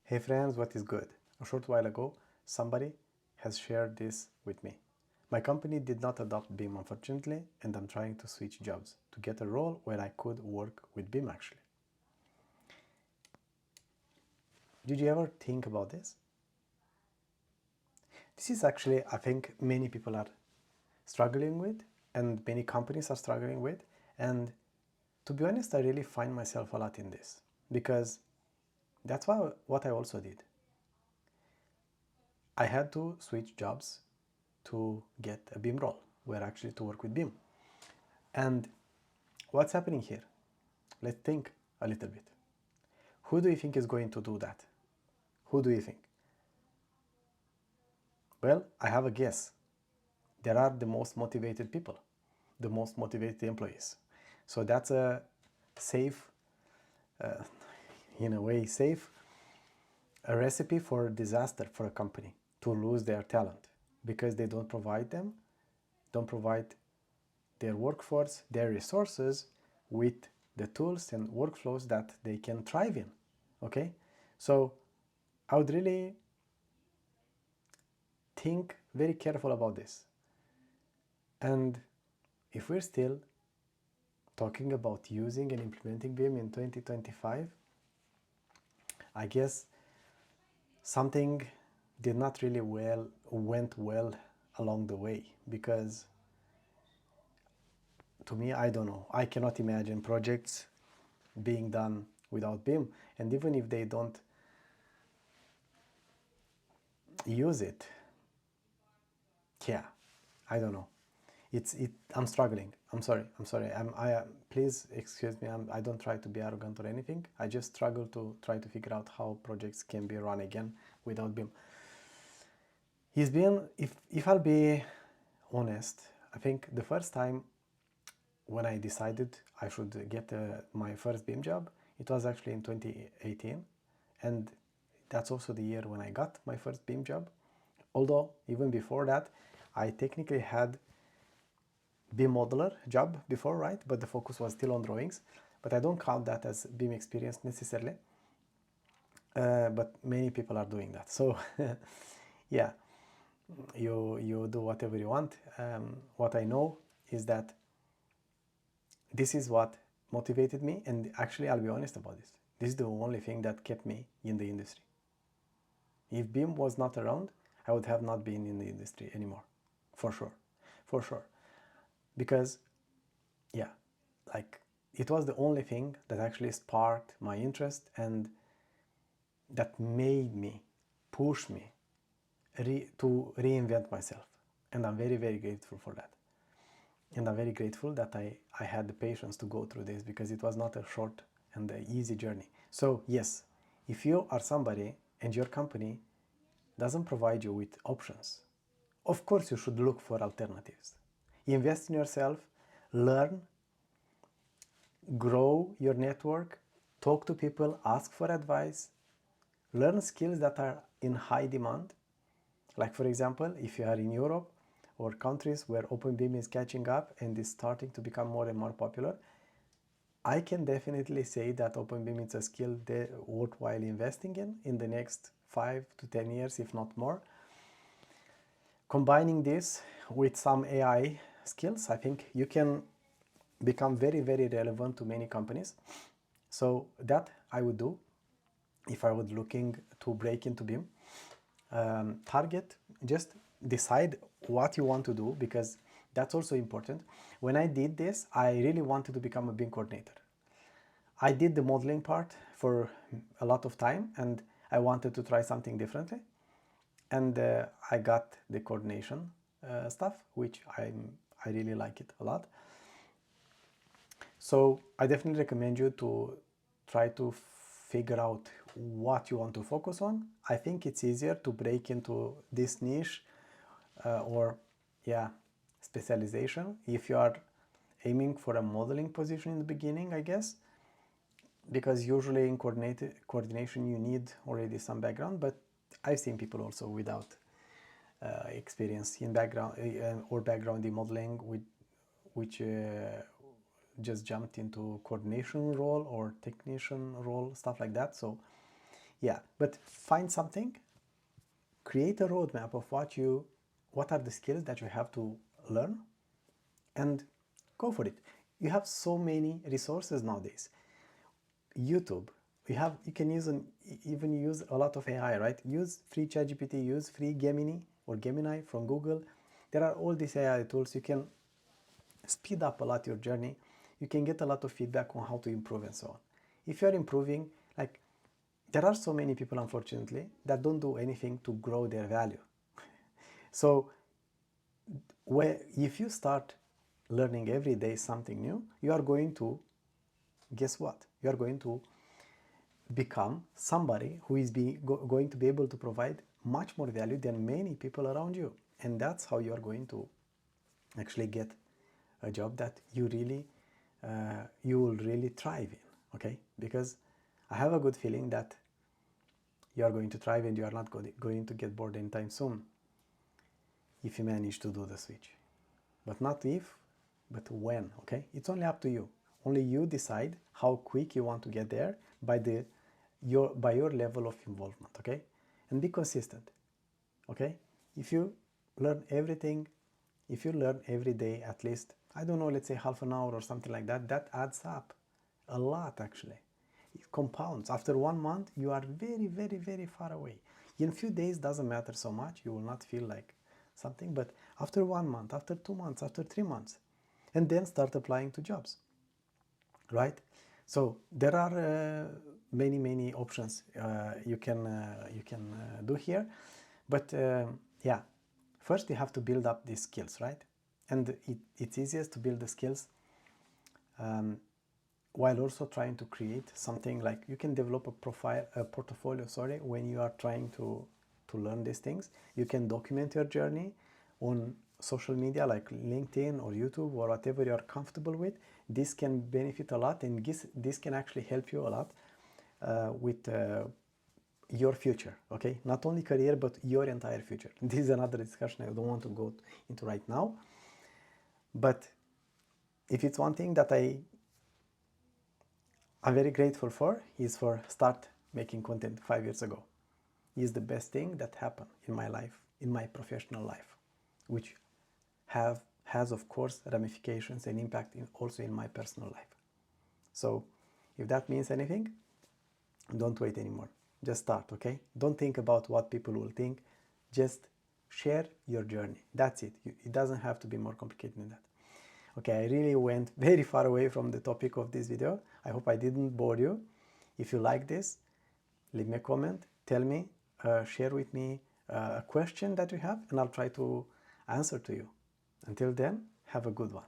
Hey friends, what is good? A short while ago, somebody has shared this with me. My company did not adopt BIM unfortunately, and I'm trying to switch jobs to get a role where I could work with BIM actually. Did you ever think about this? This is actually, I think, many people are struggling with, and many companies are struggling with, and to be honest, I really find myself a lot in this because that's what I also did. I had to switch jobs to get a BIM role, where actually to work with BIM. And what's happening here? Let's think a little bit. Who do you think is going to do that? Who do you think? Well, I have a guess. There are the most motivated people, the most motivated employees. So that's a safe, uh, in a way, safe a recipe for disaster for a company to lose their talent because they don't provide their workforce, their resources with the tools and workflows that they can thrive in. Okay, so I would really think very careful about this. And if we're still talking about using and implementing BIM in 2025, I guess something did not really went well along the way, because to me, I don't know, I cannot imagine projects being done without BIM. And even if they don't use it, yeah, I don't know. I'm struggling. I'm sorry. Please excuse me. I don't try to be arrogant or anything. I just struggle to try to figure out how projects can be run again without BIM. If I'll be honest, I think the first time when I decided I should get my first BIM job, it was actually in 2018, and that's also the year when I got my first BIM job. Although even before that, I technically had BIM modeler job before, right? But the focus was still on drawings. But I don't count that as BIM experience necessarily. But many people are doing that. So yeah, you do whatever you want. What I know is that this is what motivated me, and actually I'll be honest about this. This is the only thing that kept me in the industry. If BIM was not around, I would have not been in the industry anymore. For sure. For sure. Because yeah, like it was the only thing that actually sparked my interest and that made me, push me to reinvent myself. And I'm very, very grateful for that. And I'm very grateful that I had the patience to go through this, because it was not a short and easy journey. So yes, if you are somebody and your company doesn't provide you with options, of course you should look for alternatives. Invest in yourself, learn, grow your network, talk to people, ask for advice, learn skills that are in high demand. Like for example, if you are in Europe or countries where openBIM is catching up and is starting to become more and more popular, I can definitely say that openBIM is a skill worthwhile investing in the next 5 to 10 years, if not more. Combining this with some AI skills, I think you can become very, very relevant to many companies. So that I would do if I was looking to break into BIM. Target, just decide what you want to do, because that's also important. When I did this, I really wanted to become a BIM coordinator. I did the modeling part for a lot of time, and I wanted to try something differently. And I got the coordination stuff, which I really like it a lot. So I definitely recommend you to try to figure out what you want to focus on. I think it's easier to break into this niche or specialization if you are aiming for a modeling position in the beginning, I guess, because usually in coordination you need already some background, but I've seen people also without experience in background or background in modeling which just jumped into coordination role or technician role, stuff like that. So Yeah, but find something, create a roadmap of what are the skills that you have to learn, and go for it. You have so many resources nowadays. YouTube, you can even use a lot of AI, right? Use free ChatGPT, use free Gemini from Google. There are all these AI tools. You can speed up a lot your journey. You can get a lot of feedback on how to improve and so on. If you're improving, like, there are so many people, unfortunately, that don't do anything to grow their value. So if you start learning every day something new, you are going to, guess what? You are going to become somebody who is going to be able to provide much more value than many people around you. And that's how you are going to actually get a job that you will really thrive in, okay? Because I have a good feeling that you are going to thrive and you are not going to get bored anytime soon if you manage to do the switch. But not if, but when, okay? It's only up to you. Only you decide how quick you want to get there by your level of involvement, okay? And be consistent, okay? If you learn every day at least, I don't know, let's say half an hour or something like that, that adds up a lot actually. It compounds. After 1 month, you are very, very, very far away. In a few days, doesn't matter so much. You will not feel like something, but after 1 month, after 2 months, after 3 months, and then start applying to jobs, right? So there are many options you can do here, but yeah, first you have to build up these skills, right? And it's easiest to build the skills while also trying to create something. Like, you can develop a portfolio, sorry, when you are trying to learn these things. You can document your journey on social media like LinkedIn or YouTube or whatever you are comfortable with. This can benefit a lot, and this can actually help you a lot with your future, okay? Not only career, but your entire future. This is another discussion I don't want to go into right now. But if it's one thing that I'm very grateful for, is for start making content 5 years ago. Is the best thing that happened in my life, in my professional life, which has of course ramifications and impact also in my personal life. So if that means anything, don't wait anymore. Just start, okay? Don't think about what people will think. Just share your journey. That's it. It doesn't have to be more complicated than that. Okay, I really went very far away from the topic of this video. I hope I didn't bore you. If you like this, leave me a comment, tell me, share with me a question that you have, and I'll try to answer to you. Until then, have a good one.